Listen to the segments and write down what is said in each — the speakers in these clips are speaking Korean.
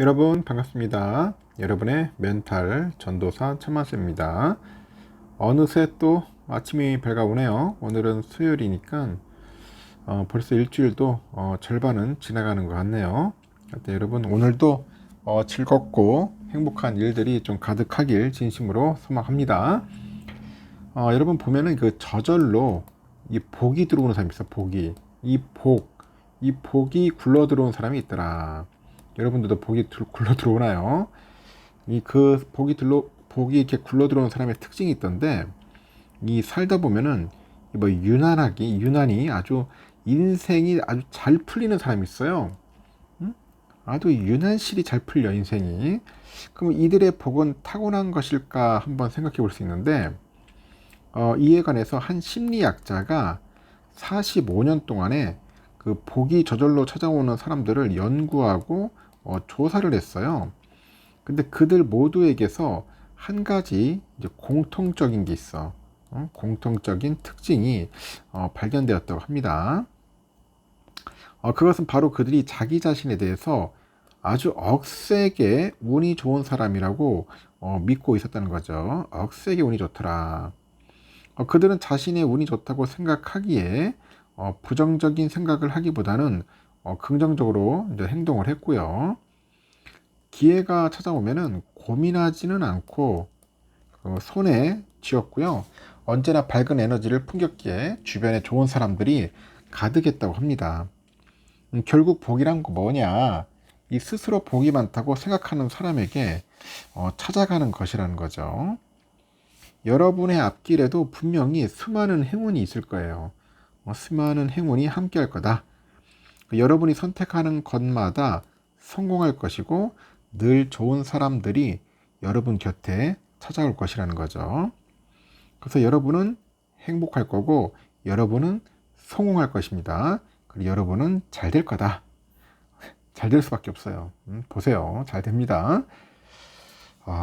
여러분 반갑습니다. 여러분의 멘탈 전도사 천만세입니다. 어느새 또 아침이 밝아오네요. 오늘은 수요일이니까 벌써 일주일도 절반은 지나가는 것 같네요. 하여튼 여러분 오늘도 즐겁고 행복한 일들이 좀 가득하길 진심으로 소망합니다. 여러분 보면은 그 저절로 이 복이 들어오는 사람이 있어. 복이 이 복이 굴러 들어온 사람이 있더라. 여러분들도 복이 굴러 들어오나요? 이 그 복이 이렇게 굴러 들어온 사람의 특징이 있던데, 이 살다 보면은 뭐 유난히 아주 인생이 아주 잘 풀리는 사람이 있어요. 응? 아주 유난실이 잘 풀려 인생이. 그럼 이들의 복은 타고난 것일까 한번 생각해 볼 수 있는데, 이에 관해서 한 심리학자가 45년 동안에 그 복이 저절로 찾아오는 사람들을 연구하고 조사를 했어요. 근데 그들 모두에게서 한 가지 이제 공통적인 게 있어. 공통적인 특징이 발견되었다고 합니다. 그것은 바로 그들이 자기 자신에 대해서 아주 억세게 운이 좋은 사람이라고 믿고 있었다는 거죠. 억세게 운이 좋더라. 그들은 자신의 운이 좋다고 생각하기에 부정적인 생각을 하기보다는 긍정적으로 이제 행동을 했고요. 기회가 찾아오면은 고민하지는 않고 손에 쥐었고요. 언제나 밝은 에너지를 풍겼기에 주변에 좋은 사람들이 가득했다고 합니다. 결국 복이란 거 뭐냐? 이 스스로 복이 많다고 생각하는 사람에게 찾아가는 것이라는 거죠. 여러분의 앞길에도 분명히 수많은 행운이 있을 거예요. 수많은 행운이 함께할 거다. 여러분이 선택하는 것마다 성공할 것이고 늘 좋은 사람들이 여러분 곁에 찾아올 것이라는 거죠. 그래서 여러분은 행복할 거고 여러분은 성공할 것입니다. 그리고 여러분은 잘 될 거다. 잘 될 수밖에 없어요. 보세요. 잘 됩니다.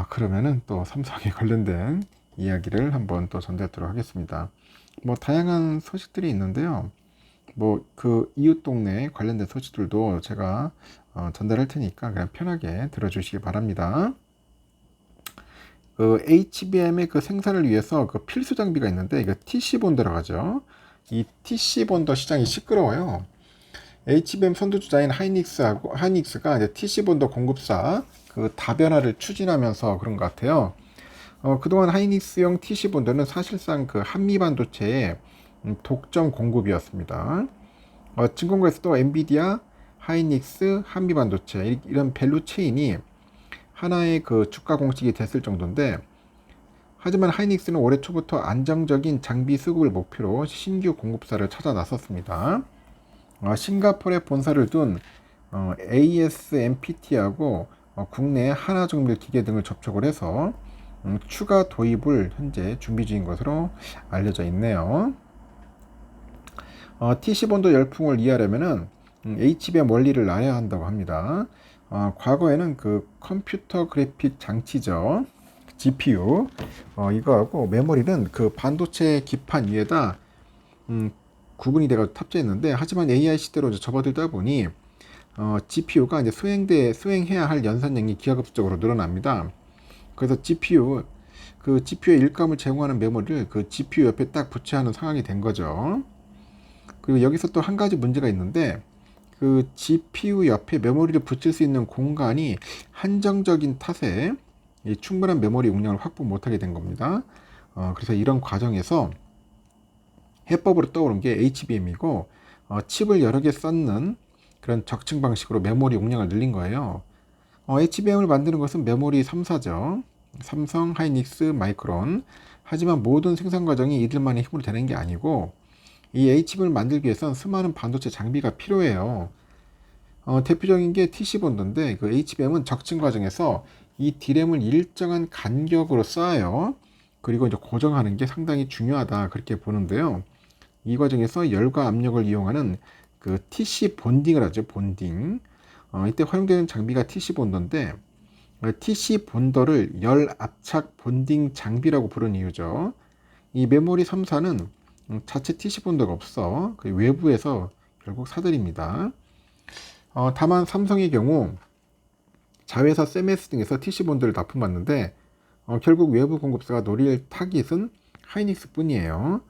그러면은 또 삼성에 관련된 이야기를 한번 또 전달하도록 하겠습니다. 뭐 다양한 소식들이 있는데요. 뭐 그 이웃 동네 관련된 소식들도 제가 전달할 테니까 그냥 편하게 들어주시기 바랍니다. 그 HBM의 그 생산을 위해서 그 필수 장비가 있는데 이거 TC 본더라고 하죠. 이 TC 본더 시장이 시끄러워요. HBM 선두주자인 하이닉스가 이제 TC 본더 공급사 그 다변화를 추진하면서 그런 것 같아요. 그동안 하이닉스형 TC 본더는 사실상 그 한미 반도체의 독점 공급이었습니다. 증권가에서도 엔비디아, 하이닉스, 한미 반도체 이런 밸류 체인이 하나의 그 주가 공식이 됐을 정도인데, 하지만 하이닉스는 올해 초부터 안정적인 장비 수급을 목표로 신규 공급사를 찾아 나섰습니다. 싱가포르에 본사를 둔 ASMPT하고 국내 하나정밀 기계 등을 접촉을 해서 추가 도입을 현재 준비 중인 것으로 알려져 있네요. TC본도 열풍을 이해하려면은 HBM 원리를 알아야 한다고 합니다. 과거에는 그 컴퓨터 그래픽 장치죠. GPU 이거하고 메모리는 그 반도체 기판 위에다 구분이 돼가 탑재했는데, 하지만 AI 시대로 접어들다 보니 GPU가 이제 수행해야 할 연산량이 기하급수적으로 늘어납니다. 그래서 그 GPU의 일감을 제공하는 메모리를 그 GPU 옆에 딱 붙여야 하는 상황이 된 거죠. 그리고 여기서 또 한 가지 문제가 있는데, 그 GPU 옆에 메모리를 붙일 수 있는 공간이 한정적인 탓에 이 충분한 메모리 용량을 확보 못하게 된 겁니다. 그래서 이런 과정에서 해법으로 떠오른 게 HBM이고, 칩을 여러 개 쌓는 그런 적층 방식으로 메모리 용량을 늘린 거예요. HBM을 만드는 것은 메모리 3사죠. 삼성, 하이닉스, 마이크론. 하지만 모든 생산 과정이 이들만의 힘으로 되는 게 아니고, 이 HBM을 만들기 위해서는 수많은 반도체 장비가 필요해요. 대표적인 게 TC본드인데, 그 HBM은 적층 과정에서 이 D램을 일정한 간격으로 쌓아요. 그리고 이제 고정하는 게 상당히 중요하다, 그렇게 보는데요. 이 과정에서 열과 압력을 이용하는 그 TC 본딩을 하죠. 본딩. 이때 활용되는 장비가 TC 본더인데, TC 본더를 열 압착 본딩 장비라고 부르는 이유죠. 이 메모리 3사는 자체 TC 본더가 없어. 그 외부에서 결국 사들입니다. 다만 삼성의 경우 자회사 세메스 등에서 TC본드를 납품받는데 결국 외부 공급사가 노릴 타깃은 하이닉스 뿐이에요.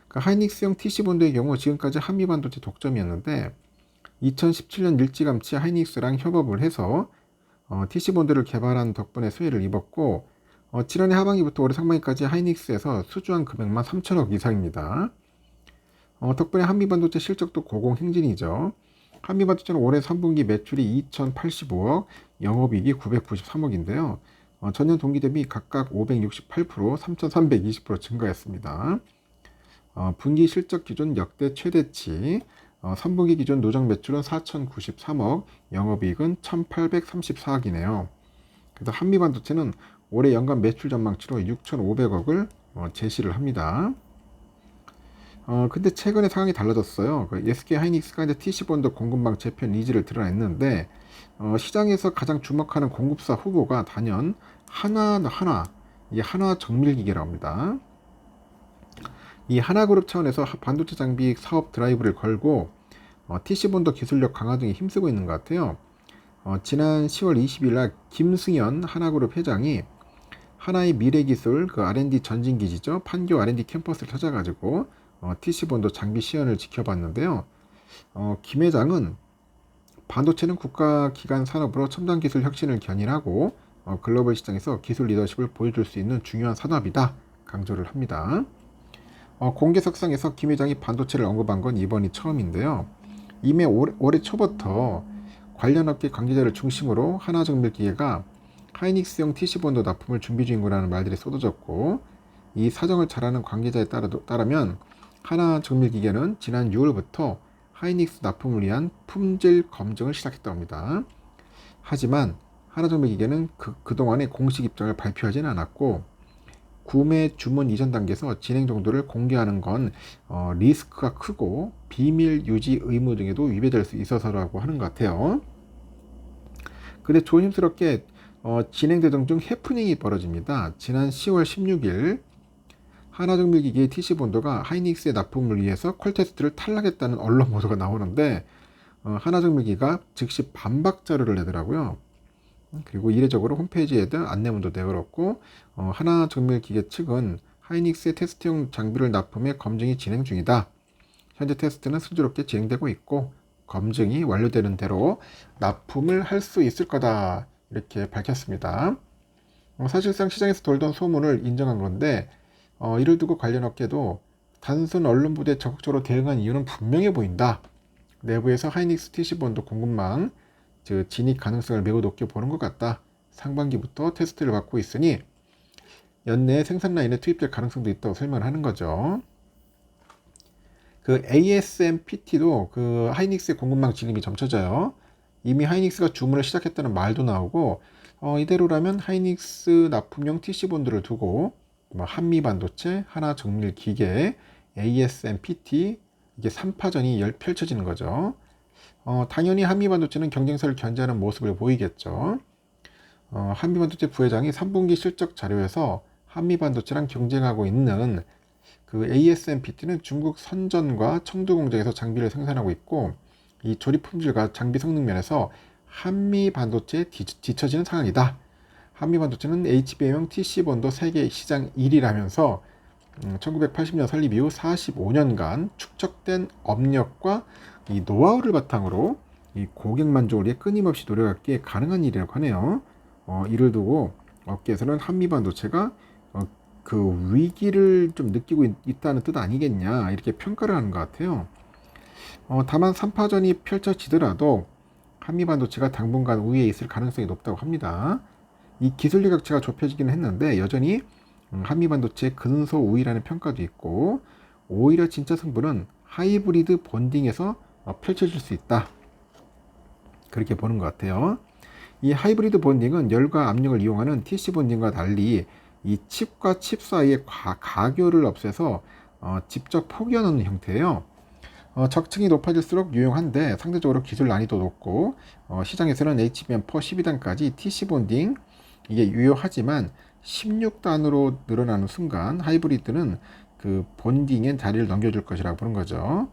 그 하이닉스형 TC본드의 경우 지금까지 한미반도체 독점이었는데 2017년 일찌감치 하이닉스랑 협업을 해서 TC본드를 개발한 덕분에 수혜를 입었고 지난해 하반기부터 올해 상반기까지 하이닉스에서 수주한 금액만 3천억 이상입니다. 덕분에 한미반도체 실적도 고공행진이죠. 한미반도체는 올해 3분기 매출이 2,085억, 영업이익이 993억인데요. 전년 동기 대비 각각 568%, 3,320% 증가했습니다. 분기 실적 기준 역대 최대치, 3분기 기준 누적 매출은 4,093억, 영업이익은 1,834억이네요. 그래서 한미반도체는 올해 연간 매출 전망치로 6,500억을 제시를 합니다. 근데 최근에 상황이 달라졌어요. 그 SK 하이닉스가 이제 TC본드 공급망 재편 니즈를 드러냈는데 시장에서 가장 주목하는 공급사 후보가 단연 이게 하나 정밀기계라고 합니다. 이 하나그룹 차원에서 반도체 장비 사업 드라이브를 걸고 TC본드 기술력 강화 등에 힘쓰고 있는 것 같아요. 지난 10월 20일 날 김승현 하나그룹 회장이 하나의 미래기술 그 R&D 전진기지죠. 판교 R&D 캠퍼스를 찾아가지고 TC본드 장비 시연을 지켜봤는데요. 김 회장은 반도체는 국가기관 산업으로 첨단 기술 혁신을 견인하고 글로벌 시장에서 기술 리더십을 보여줄 수 있는 중요한 산업이다 강조를 합니다. 공개석상에서 김 회장이 반도체를 언급한 건 이번이 처음인데요. 이미 올해 초부터 관련 업계 관계자를 중심으로 하나정밀기계가 하이닉스형 TC본드 납품을 준비 중이라는 말들이 쏟아졌고 이 사정을 잘 아는 관계자에 따르면 하나정밀기계는 지난 6월부터 하이닉스 납품을 위한 품질 검증을 시작했다고 합니다. 하지만 하나정밀기계는 그동안의 공식 입장을 발표하지는 않았고 구매 주문 이전 단계에서 진행 정도를 공개하는 건 리스크가 크고 비밀 유지 의무 등에도 위배될 수 있어서라고 하는 것 같아요. 근데 조심스럽게 진행되던 중 해프닝이 벌어집니다. 지난 10월 16일 하나정밀기계의 TC본드가 하이닉스의 납품을 위해서 퀄테스트를 탈락했다는 언론 보도가 나오는데 하나정밀기가 즉시 반박 자료를 내더라고요. 그리고 이례적으로 홈페이지에도 안내문도 내걸었고 하나정밀기계 측은 하이닉스의 테스트용 장비를 납품해 검증이 진행 중이다. 현재 테스트는 순조롭게 진행되고 있고 검증이 완료되는 대로 납품을 할 수 있을 거다 이렇게 밝혔습니다. 사실상 시장에서 돌던 소문을 인정한 건데 이를 두고 관련 업계도 단순 언론 부대에 적극적으로 대응한 이유는 분명해 보인다. 내부에서 하이닉스 TC본드 공급망 진입 가능성을 매우 높게 보는 것 같다. 상반기부터 테스트를 받고 있으니 연내에 생산 라인에 투입될 가능성도 있다고 설명하는 거죠. 그 ASMPT도 그 하이닉스의 공급망 진입이 점쳐져요. 이미 하이닉스가 주문을 시작했다는 말도 나오고 이대로라면 하이닉스 납품용 TC본드를 두고 한미반도체, 하나정밀기계, ASMPT 이게 3파전이 펼쳐지는 거죠. 당연히 한미반도체는 경쟁사를 견제하는 모습을 보이겠죠. 한미반도체 부회장이 3분기 실적 자료에서 한미반도체랑 경쟁하고 있는 그 ASMPT는 중국 선전과 청두 공장에서 장비를 생산하고 있고 이 조립 품질과 장비 성능 면에서 한미반도체에 뒤처지는 상황이다. 한미반도체는 HBM형 TC본드 세계 시장 1위라면서 1980년 설립 이후 45년간 축적된 업력과 이 노하우를 바탕으로 이 고객 만족을 위해 끊임없이 노력하기에 가능한 일이라고 하네요. 이를 두고 업계에서는 한미반도체가 그 위기를 좀 느끼고 있다는 뜻 아니겠냐 이렇게 평가를 하는 것 같아요. 다만 3파전이 펼쳐지더라도 한미반도체가 당분간 우위에 있을 가능성이 높다고 합니다. 이 기술력 격차가 좁혀지기는 했는데 여전히 한미반도체의 근소 우위라는 평가도 있고 오히려 진짜 승부는 하이브리드 본딩에서 펼쳐질 수 있다. 그렇게 보는 것 같아요. 이 하이브리드 본딩은 열과 압력을 이용하는 TC 본딩과 달리 이 칩과 칩 사이의 가교를 없애서 직접 포개어놓는 형태예요. 적층이 높아질수록 유용한데 상대적으로 기술 난이도 높고 시장에서는 HBM4 12단까지 TC 본딩 이게 유효하지만 16단으로 늘어나는 순간 하이브리드는 그 본딩엔 자리를 넘겨줄 것이라고 보는 거죠.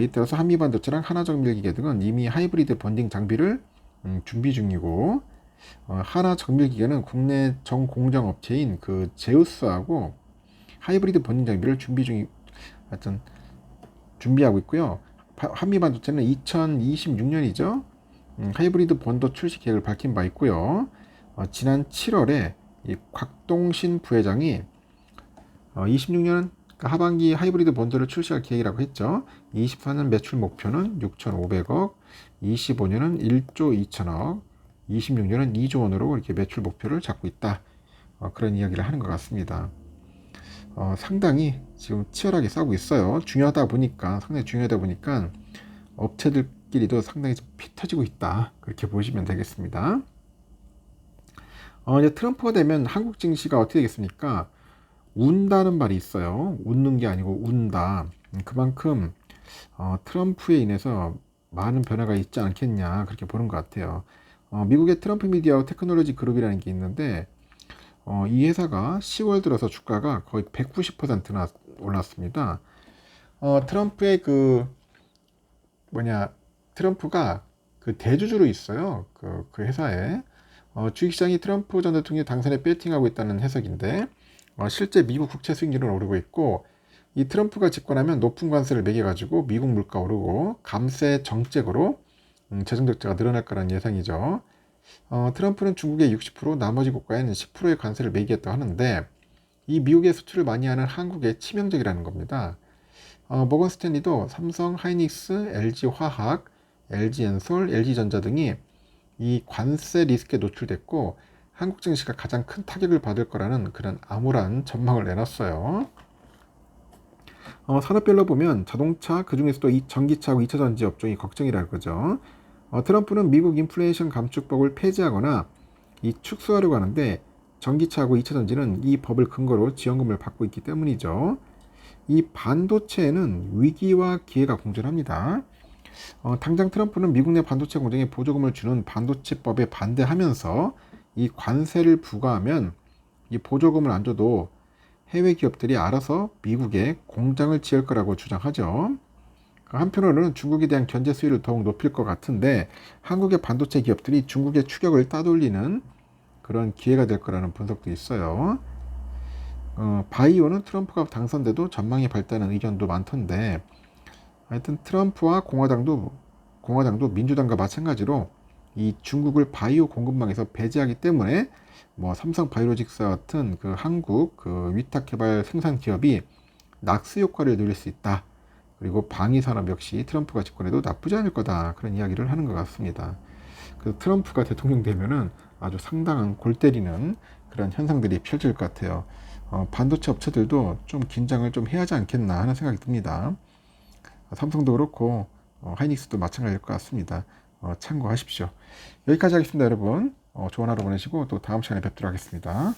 이따라서 한미반도체랑 하나정밀기계 등은 이미 하이브리드 본딩 장비를 준비 중이고 하나 정밀기계는 국내 정공정 업체인 그 제우스하고 하이브리드 본인 장비를 하여튼 준비하고 있고요. 한미반도체는 2026년이죠. 하이브리드 본도 출시 계획을 밝힌 바 있고요. 지난 7월에 이 곽동신 부회장이 26년 하반기 하이브리드 본도를 출시할 계획이라고 했죠. 24년 매출 목표는 6,500억, 25년은 1조 2천억, 26년은 2조 원으로 이렇게 매출 목표를 잡고 있다. 그런 이야기를 하는 것 같습니다. 상당히 지금 치열하게 싸우고 있어요. 상당히 중요하다 보니까 업체들끼리도 상당히 좀 피 터지고 있다. 그렇게 보시면 되겠습니다. 이제 트럼프가 되면 한국 증시가 어떻게 되겠습니까? 운다는 말이 있어요. 웃는 게 아니고 운다. 그만큼 트럼프에 인해서 많은 변화가 있지 않겠냐 그렇게 보는 것 같아요. 미국의 트럼프 미디어 테크놀로지 그룹이라는 게 있는데 이 회사가 10월 들어서 주가가 거의 190%나 올랐습니다. 트럼프의 트럼프가 그 대주주로 있어요. 그 회사에. 주식시장이 트럼프 전 대통령 당선에 배팅하고 있다는 해석인데, 실제 미국 국채 수익률은 오르고 있고, 이 트럼프가 집권하면 높은 관세를 매겨가지고 미국 물가 오르고, 감세 정책으로 재정 적자가 늘어날 거라는 예상이죠. 트럼프는 중국의 60%, 나머지 국가에는 10%의 관세를 매기겠다고 하는데, 이 미국의 수출을 많이 하는 한국에 치명적이라는 겁니다. 모건 스탠리도 삼성, 하이닉스, LG화학, LG엔솔, LG전자 등이 이 관세 리스크에 노출됐고 한국 증시가 가장 큰 타격을 받을 거라는 그런 암울한 전망을 내놨어요. 산업별로 보면 자동차, 그중에서도 이 전기차하고 2차전지 업종이 걱정이라는 거죠. 트럼프는 미국 인플레이션 감축법을 폐지하거나 이 축소하려고 하는데 전기차하고 2차전지는 이 법을 근거로 지원금을 받고 있기 때문이죠. 이 반도체에는 위기와 기회가 공존합니다. 당장 트럼프는 미국 내 반도체 공장에 보조금을 주는 반도체법에 반대하면서 이 관세를 부과하면 이 보조금을 안 줘도 해외 기업들이 알아서 미국에 공장을 지을 거라고 주장하죠. 한편으로는 중국에 대한 견제 수위를 더욱 높일 것 같은데 한국의 반도체 기업들이 중국의 추격을 따돌리는 그런 기회가 될 거라는 분석도 있어요. 바이오는 트럼프가 당선돼도 전망이 밝다는 의견도 많던데 하여튼 트럼프와 공화당도 민주당과 마찬가지로 이 중국을 바이오 공급망에서 배제하기 때문에 뭐 삼성 바이오로직스와 같은 그 한국 그 위탁 개발 생산 기업이 낙수 효과를 누릴 수 있다. 그리고 방위 산업 역시 트럼프가 집권해도 나쁘지 않을 거다. 그런 이야기를 하는 것 같습니다. 그 트럼프가 대통령 되면은 아주 상당한 골 때리는 그런 현상들이 펼쳐질 것 같아요. 반도체 업체들도 좀 긴장을 좀 해야 하지 않겠나 하는 생각이 듭니다. 삼성도 그렇고 하이닉스도 마찬가지일 것 같습니다. 참고하십시오. 여기까지 하겠습니다, 여러분. 좋은 하루 보내시고 또 다음 시간에 뵙도록 하겠습니다.